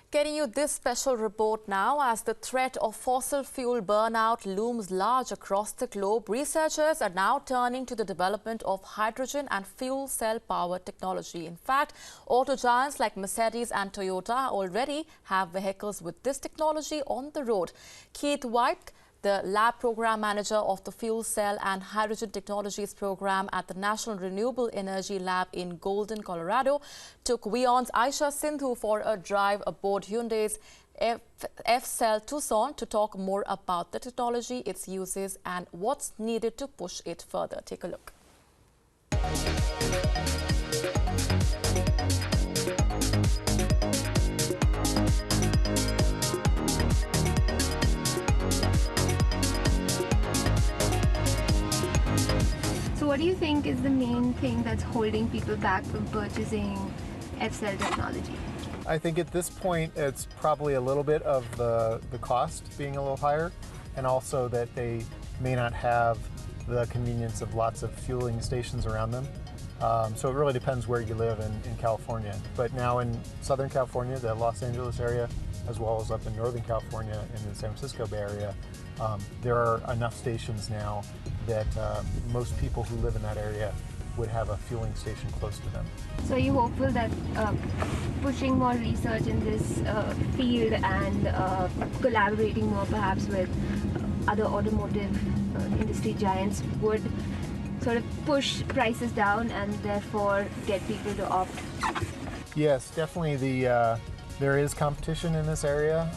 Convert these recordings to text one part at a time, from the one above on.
Getting you this special report now. As the threat of fossil fuel burnout looms large across the globe, researchers are now turning to the development of hydrogen and fuel cell power technology. In fact, auto giants like Mercedes and Toyota already have vehicles with this technology on the road. Keith White, the lab program manager of the Fuel Cell and Hydrogen Technologies program at the National Renewable Energy Lab in Golden, Colorado, took WION's Aisha Sindhu for a drive aboard Hyundai's F-Cell Tucson to talk more about the technology, its uses and what's needed to push it further. Take a look. What do you think is the main thing that's holding people back from purchasing F-Cell technology? I think at this point it's probably a little bit of the cost being a little higher, and also that they may not have the convenience of lots of fueling stations around them. So it really depends where you live in California. But now in Southern California, the Los Angeles area, as well as up in Northern California in the San Francisco Bay Area, there are enough stations now that most people who live in that area would have a fueling station close to them. So are you hopeful that pushing more research in this field and collaborating more perhaps with other automotive industry giants would sort of push prices down and therefore get people to opt? Yes, definitely. There is competition in this area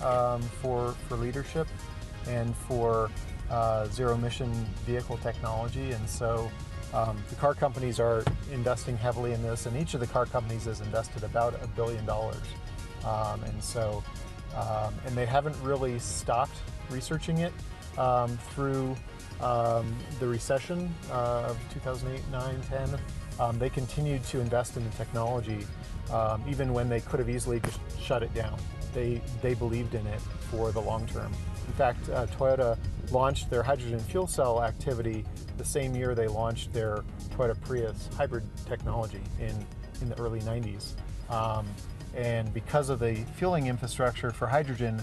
for leadership and for zero-emission vehicle technology, and so the car companies are investing heavily in this, and each of the car companies has invested about $1 billion, and they haven't really stopped researching it through the recession of 2008, 9, 10. They continued to invest in the technology even when they could have easily just shut it down. They believed in it for the long term. In fact, Toyota launched their hydrogen fuel cell activity the same year they launched their Toyota Prius hybrid technology in the early 90s. And because of the fueling infrastructure for hydrogen,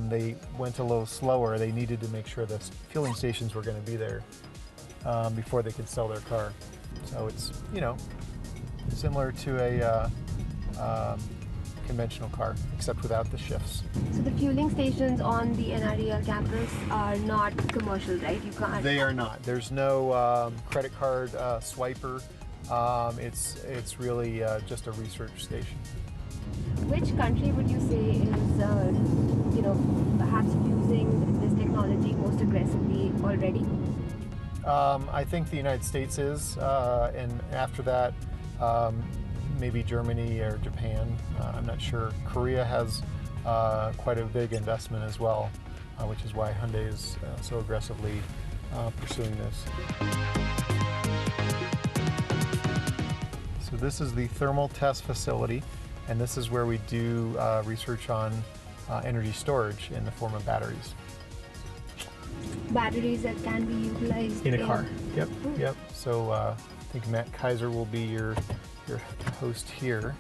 they went a little slower. They needed to make sure the fueling stations were going to be there before they could sell their car. So it's, you know, similar to a conventional car, except without the shifts. So the fueling stations on the NREL campus are not commercial, right? You can't. They are not. There's no credit card swiper. It's really just a research station. Which country would you say is, perhaps using this technology most aggressively already? I think the United States is, and after that, maybe Germany or Japan. I'm not sure. Korea has quite a big investment as well, which is why Hyundai is so aggressively pursuing this. So this is the thermal test facility, and this is where we do research on energy storage in the form of batteries. Batteries that can be utilized in a car. Yep. So I think Matt Kaiser will be your host here.